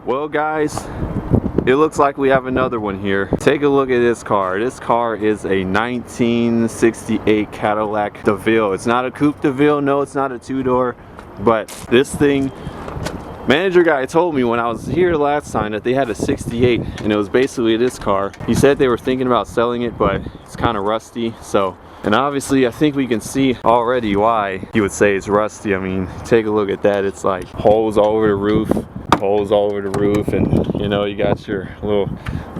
Well guys, it looks like we have another one here. Take a look at this car. This car is a 1968 Cadillac Deville. It's not a Coupe Deville, no, it's not a two-door, but this thing, manager guy told me when I was here last time that they had a 68 and it was basically this car. He said they were thinking about selling it, but it's kind of rusty, so. And obviously I think we can see already why he would say it's rusty. I mean, take a look at that. It's like holes all over the roof, holes all over the roof, and you know, you got your little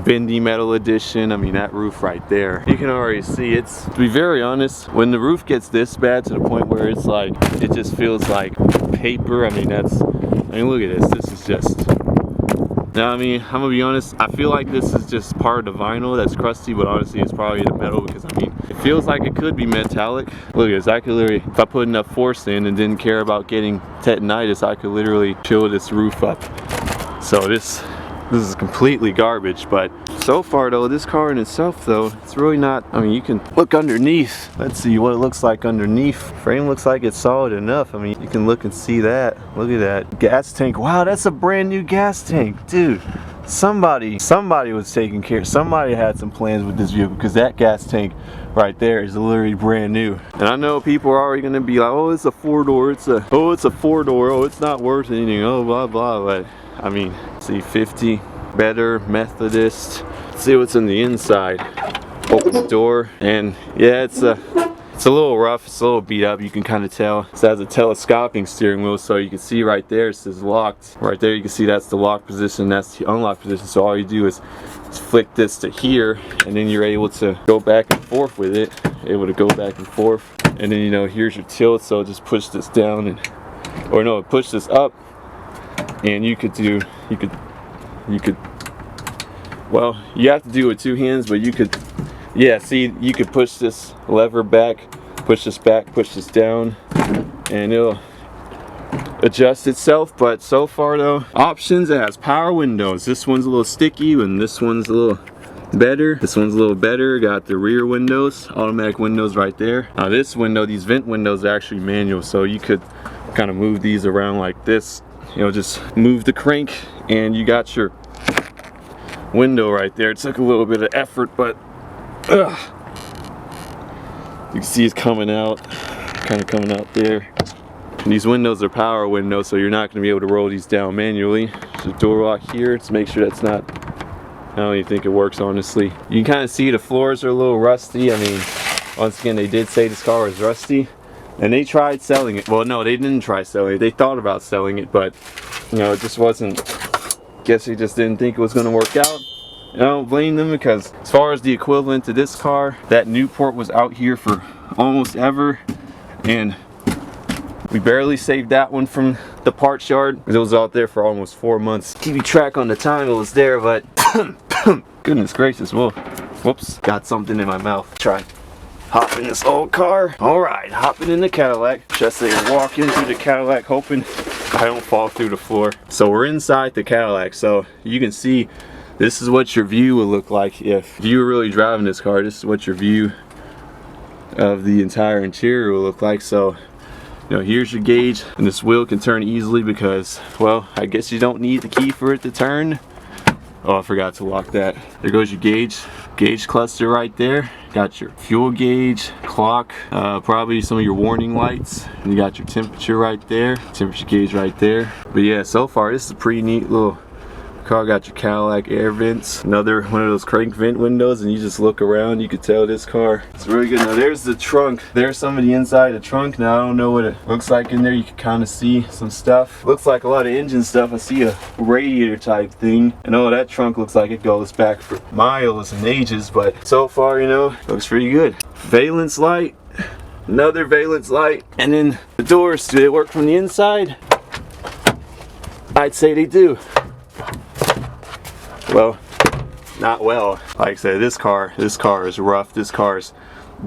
bendy metal edition. I mean, that roof right there, you can already see it's, to be very honest, when the roof gets this bad to the point where it's like, it just feels like paper. I mean, look at this. This is just, now, I mean, I'm gonna be honest, I feel like this is just part of the vinyl that's crusty, but honestly it's probably the metal, because I mean, it feels like it could be metallic. Look at this, I could literally, if I put enough force in and didn't care about getting tetanitis, I could literally peel this roof up. So this is completely garbage. But so far though, this car in itself though, it's really not, I mean, you can look underneath. Let's see what it looks like underneath. Frame looks like it's solid enough. I mean, you can look and see that. Look at that gas tank. Wow, that's a brand new gas tank, dude. Somebody was taking care, somebody had some plans with this vehicle, because that gas tank right there is literally brand new. And I know people are already gonna be like, oh, it's a four-door, it's a four-door, oh, it's not worth anything, oh, blah blah. But I mean, see, 50 better Methodist. Let's see what's in the inside. Open the door, and yeah, it's a little rough, it's a little beat up, you can kind of tell. It has a telescoping steering wheel, so you can see right there it says locked. Right there you can see that's the lock position, that's the unlock position. So all you do is flick this to here, and then you're able to go back and forth with it. Able to go back and forth, and then, you know, here's your tilt, so just push this down, and or no, push this up, and you could, well, you have to do it with two hands, but you could, yeah, see, you could push this lever back, push this down, and it'll adjust itself. But so far though, options, it has power windows. This one's a little sticky, and this one's a little better. This one's a little better. Got the rear windows, automatic windows right there. Now this window, these vent windows are actually manual, so you could kind of move these around like this. You know, just move the crank, and you got your window right there. It took a little bit of effort, but you can see it's coming out, kind of coming out there. And these windows are power windows, so you're not going to be able to roll these down manually. There's a door lock here. Let's make sure that's not, I don't even think it works, honestly. You can kind of see the floors are a little rusty. I mean, once again, they did say this car was rusty, and they tried selling it. Well, no, they didn't try selling it. They thought about selling it, but you know, it just wasn't, guess they just didn't think it was going to work out. I don't blame them, because as far as the equivalent to this car, that Newport was out here for almost ever, and we barely saved that one from the parts yard, because it was out there for almost 4 months. Keep track on the time it was there, but goodness gracious, whoa, whoops, got something in my mouth. Try hop in this old car. All right, hopping in the Cadillac. Just say walk into the Cadillac, hoping I don't fall through the floor. So we're inside the Cadillac, so you can see this is what your view would look like if you were really driving this car. This is what your view of the entire interior will look like. So, you know, here's your gauge, and this wheel can turn easily because, well, I guess you don't need the key for it to turn. Oh, I forgot to lock that. There goes your gauge cluster right there. Got your fuel gauge, clock, probably some of your warning lights. And you got your temperature right there, temperature gauge right there. But yeah, so far this is a pretty neat little car. Got your Cadillac air vents, another one of those crank vent windows, and you just look around, you could tell this car, it's really good. Now there's the trunk, there's some of the inside of the trunk. Now I don't know what it looks like in there. You can kind of see some stuff, looks like a lot of engine stuff. I see a radiator type thing, and oh, that trunk looks like it goes back for miles and ages, but so far, you know, looks pretty good. Valence light, another valence light, and then the doors, do they work from the inside? I'd say they do. Well, not well. Like I said, this car is rough. This car is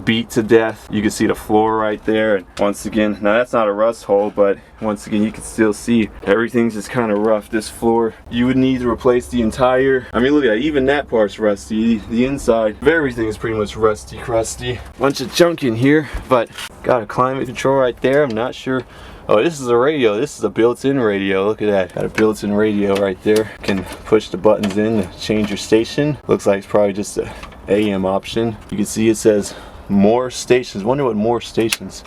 beat to death. You can see the floor right there, and once again, now that's not a rust hole, but once again you can still see everything's just kind of rough. This floor, you would need to replace the entire, I mean, look at that, even that part's rusty. The inside of everything is pretty much rusty, crusty. Bunch of junk in here, but got a climate control right there. I'm not sure Oh, this is a radio. This is a built-in radio. Look at that. Got a built-in radio right there. You can push the buttons in to change your station. Looks like it's probably just a AM option. You can see it says more stations. Wonder what more stations.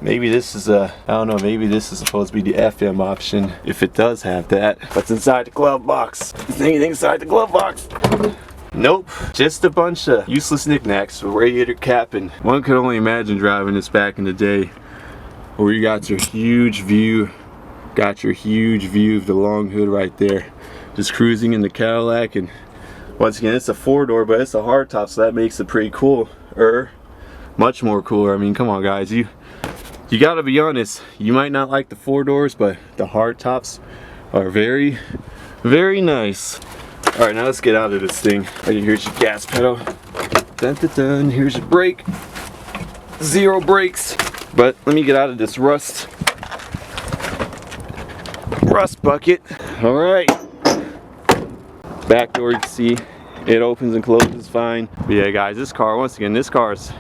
Maybe this is I don't know, maybe this is supposed to be the FM option, if it does have that. What's inside the glove box? Is there anything inside the glove box? Nope, just a bunch of useless knickknacks, a radiator cap, and one could only imagine driving this back in the day, where you got your huge view of the long hood right there. Just cruising in the Cadillac, and once again, it's a 4-door, but it's a hardtop, so that makes it pretty cool, much more cooler. I mean, come on guys, you gotta be honest, you might not like the 4 doors, but the hard tops are very, very nice. Alright, now let's get out of this thing. Right, here's your gas pedal. Dun, dun, dun. Here's your brake. 0 brakes. But let me get out of this rust bucket. Alright. Back door, you can see it opens and closes fine. But yeah guys, this car, once again, this car is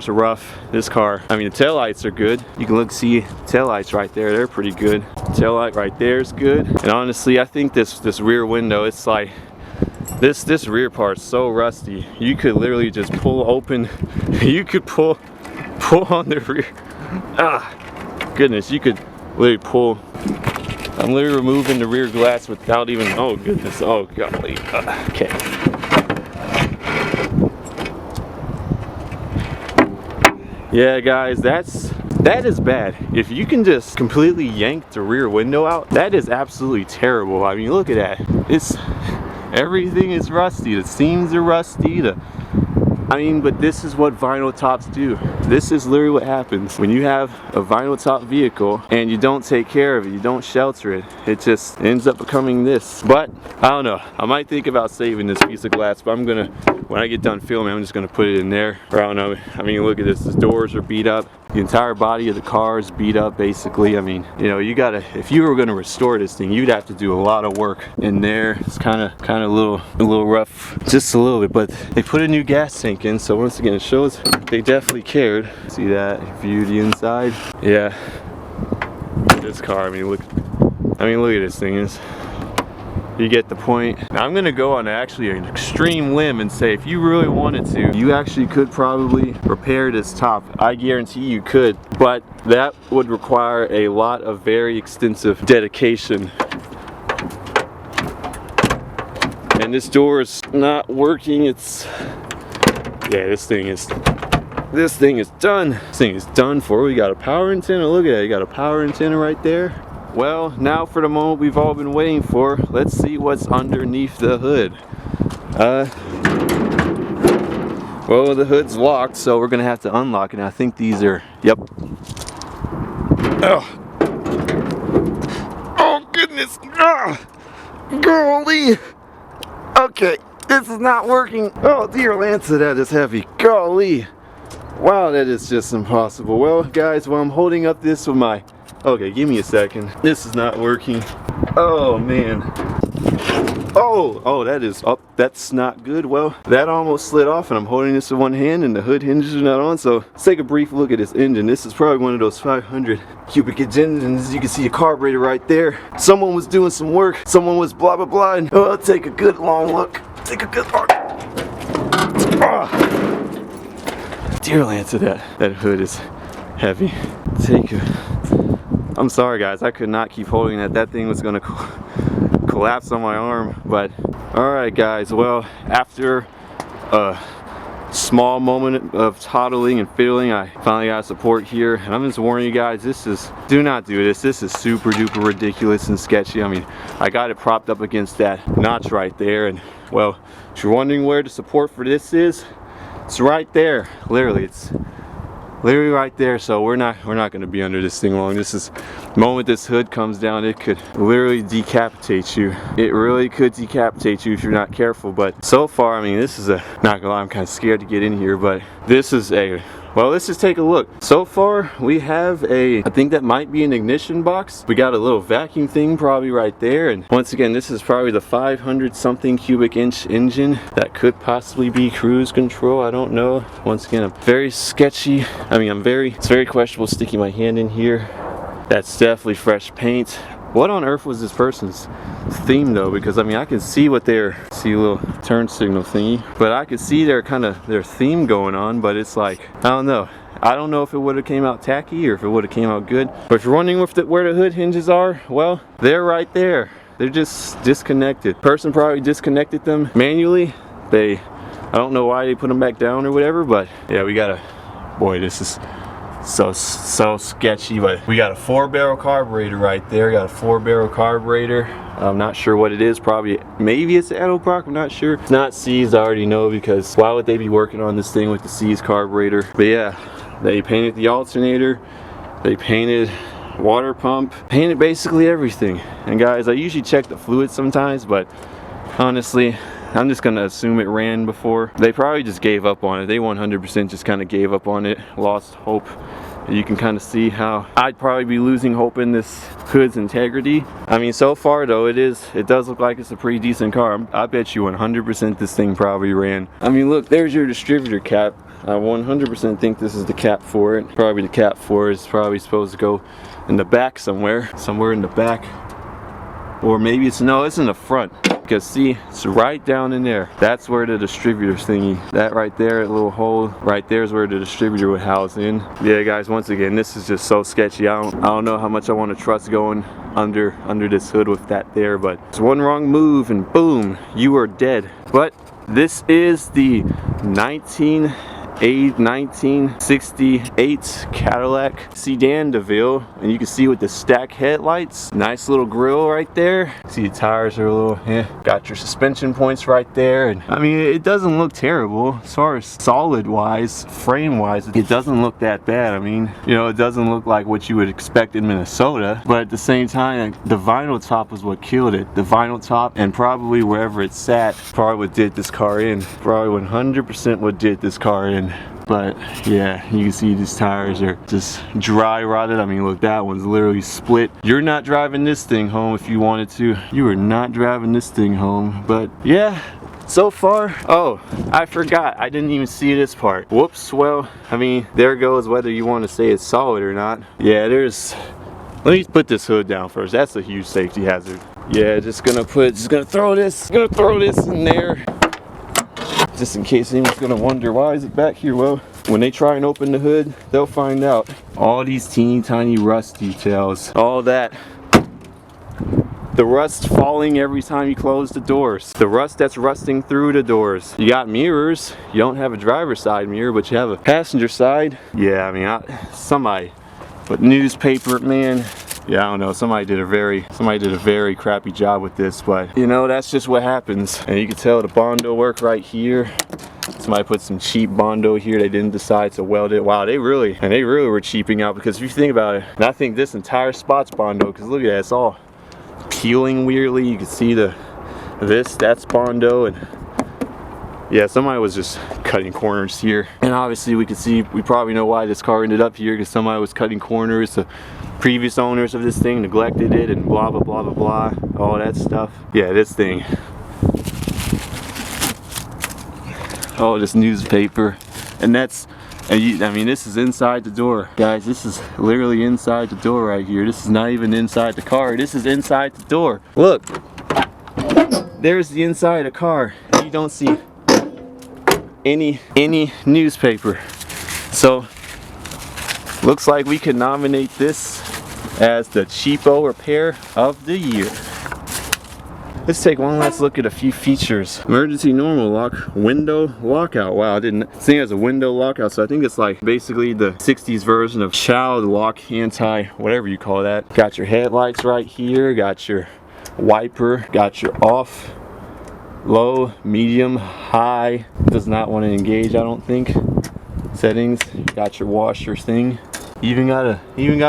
rough. This car, I mean, the taillights are good. You can see taillights right there, they're pretty good. Taillight right there is good. And honestly, I think this rear window, it's like, this rear part's so rusty. You could literally just pull open, you could pull on the rear. Ah, goodness, you could literally pull. I'm literally removing the rear glass without even, oh goodness, oh golly. Okay. Yeah guys, that is bad. If you can just completely yank the rear window out, that is absolutely terrible. I mean, look at that. Everything is rusty. The seams are rusty. I mean, but this is what vinyl tops do. This is literally what happens when you have a vinyl top vehicle and you don't take care of it, you don't shelter it. It just ends up becoming this. But I don't know. I might think about saving this piece of glass, but I'm gonna, when I get done filming, I'm just gonna put it in there. Or I don't know. I mean, look at this. The doors are beat up. The entire body of the car is beat up, basically. I mean, you know, you gotta, if you were gonna restore this thing, you'd have to do a lot of work in there. It's kind of a little rough, just a little bit. But they put a new gas tank in, so once again, it shows they definitely cared. See that? View the inside. Yeah. This car. I mean, look at this thing. You get the point. Now I'm gonna go on actually an extreme limb and say, if you really wanted to, you actually could probably repair this top. I guarantee you could, but that would require a lot of very extensive dedication. And this door is not working. It's, yeah, this thing is done. This thing is done for. We got a power antenna. Look at that. You got a power antenna right there. Well, now for the moment we've all been waiting for. Let's see what's underneath the hood. Well, the hood's locked, so we're gonna have to unlock it. And I think these are, yep. Oh goodness! Golly! Okay, this is not working. Oh dear Lanza, that is heavy. Golly! Wow, that is just impossible. Well, guys, while I'm holding up this with my, okay, give me a second. This is not working. Oh man. Oh, that is up. That's not good. Well, that almost slid off, and I'm holding this with one hand, and the hood hinges are not on. So let's take a brief look at this engine. This is probably one of those 500 cubic inch engines. You can see a carburetor right there. Someone was doing some work. Someone was blah blah blah. And oh, take a good long look. Take a good look. Dear Lanza, that hood is heavy. I'm sorry guys, I could not keep holding that. That thing was gonna collapse on my arm. But alright guys, well, after a small moment of toddling and fiddling, I finally got support here. And I'm just warning you guys, do not do this. This is super duper ridiculous and sketchy. I mean, I got it propped up against that notch right there, and well, if you're wondering where the support for this is, it's right there. Literally, it's literally right there. So we're not going to be under this thing long. This is the moment this hood comes down, it could literally decapitate you. It really could decapitate you if you're not careful. But so far, I mean, this is not gonna lie, I'm kind of scared to get in here, but this is well, let's just take a look. So far, we have I think that might be an ignition box. We got a little vacuum thing probably right there. And once again, this is probably the 500 something cubic inch engine that could possibly be cruise control. I don't know. Once again, I'm very sketchy. I mean, it's very questionable sticking my hand in here. That's definitely fresh paint. What on earth was this person's theme though? Because I mean, I can see what their, see a little turn signal thingy, but I could see their kind of their theme going on, but it's like, I don't know. I don't know if it would have came out tacky or if it would have came out good. But if you're wondering where the hood hinges are, well, they're right there. They're just disconnected. Person probably disconnected them manually. I don't know why they put them back down or whatever, but yeah, we gotta, boy, this is so sketchy. But we got a 4-barrel carburetor right there. Got a 4-barrel carburetor. I'm not sure what it is. Probably, maybe it's Edelbrock. I'm not sure. It's not C's, I already know, because why would they be working on this thing with the C's carburetor? But yeah, they painted the alternator. They painted water pump. Painted basically everything. And guys, I usually check the fluid sometimes, but honestly, I'm just gonna assume it ran before. They probably just gave up on it. They 100% just kind of gave up on it, lost hope. You can kind of see how I'd probably be losing hope in this hood's integrity. I mean, so far though, it does look like it's a pretty decent car. I bet you 100% this thing probably ran. I mean, look, there's your distributor cap. I 100% think this is the cap for it. Probably the cap for it is probably supposed to go in the back somewhere in the back. Or maybe it's, no, it's in the front. Because see, it's right down in there. That's where the distributor thingy, that right there, a little hole right there is where the distributor would house in. Yeah guys, once again, this is just so sketchy. I don't know how much I want to trust going under this hood with that there, but it's one wrong move and boom, you are dead. But this is the 1968 Cadillac sedan Deville, and you can see with the stack headlights, nice little grille right there. See the tires are a little, got your suspension points right there, and I mean, it doesn't look terrible as far as solid wise, frame wise. It doesn't look that bad. I mean, you know, it doesn't look like what you would expect in Minnesota, but at the same time, the vinyl top was what killed it. The vinyl top, and probably wherever it sat, probably what did this car in. Probably 100% what did this car in. But yeah, you can see these tires are just dry rotted. I mean, look, that one's literally split. You're not driving this thing home if you wanted to. You are not driving this thing home. But yeah, so far, oh, I forgot. I didn't even see this part. Whoops. Well, I mean, there goes whether you want to say it's solid or not. Yeah, let me put this hood down first. That's a huge safety hazard. Yeah, just gonna throw this in there. Just in case anyone's gonna wonder, why is it back here? Well, when they try and open the hood, they'll find out. All these teeny tiny rust details, all that. The rust falling every time you close the doors. The rust that's rusting through the doors. You got mirrors. You don't have a driver's side mirror, but you have a passenger side. Yeah, I mean, somebody, but newspaper, man. Yeah, I don't know, somebody did a very crappy job with this, but you know, that's just what happens. And you can tell the Bondo work right here. Somebody put some cheap Bondo here. They didn't decide to weld it. Wow, they really were cheaping out, because if you think about it, and I think this entire spot's Bondo, because look at that, it's all peeling weirdly. You can see that's Bondo, and yeah, somebody was just cutting corners here. And obviously we probably know why this car ended up here, because somebody was cutting corners. The previous owners of this thing neglected it and blah blah blah blah blah, all that stuff. Yeah, this thing, oh, this newspaper, I mean, this is inside the door, guys. This is literally inside the door right here. This is not even inside the car. This is inside the door. Look, there's the inside of the car. You don't see any newspaper. So looks like we can nominate this as the cheapo repair of the year. Let's take one last look at a few features. Emergency normal lock, window lockout. Wow, I didn't think it has a window lockout, so I think it's like basically the 60s version of child lock, anti, whatever you call that. Got your headlights right here, got your wiper, got your off, low, medium, high. Does not want to engage, I don't think. Settings, got your washer thing. Even got a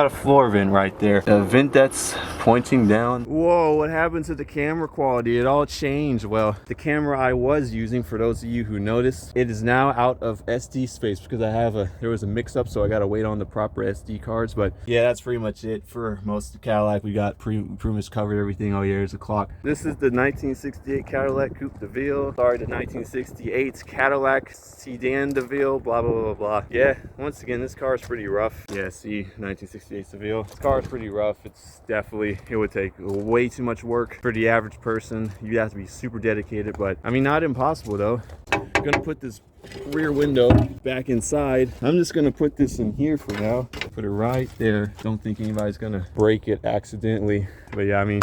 floor vent right there. A vent that's pointing down. Whoa, what happened to the camera quality? It all changed. Well, the camera I was using, for those of you who noticed, it is now out of SD space because there was a mix-up, so I gotta wait on the proper SD cards. But yeah, that's pretty much it for most of the Cadillac. We got pretty much covered everything. Oh yeah, there's a clock. This is the 1968 Cadillac Coupe Deville. Sorry, the 1968 Cadillac Sedan Deville, blah blah blah blah. Yeah, once again, this car is pretty rough. Yeah, see, 1968 Deville. This car is pretty rough. It's definitely, it would take way too much work for the average person. You'd have to be super dedicated, but I mean, not impossible though. I'm gonna put this rear window back inside. I'm just gonna put this in here for now. Put it right there. Don't think anybody's gonna break it accidentally. But yeah, I mean,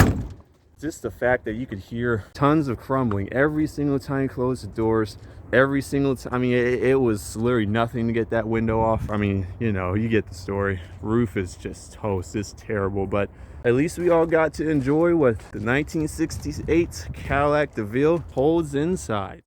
just the fact that you could hear tons of crumbling every single time you close the doors. Every single time. I mean, it was literally nothing to get that window off. I mean, you know, you get the story. Roof is just toast. It's terrible, but at least we all got to enjoy what the 1968 Cadillac DeVille holds inside.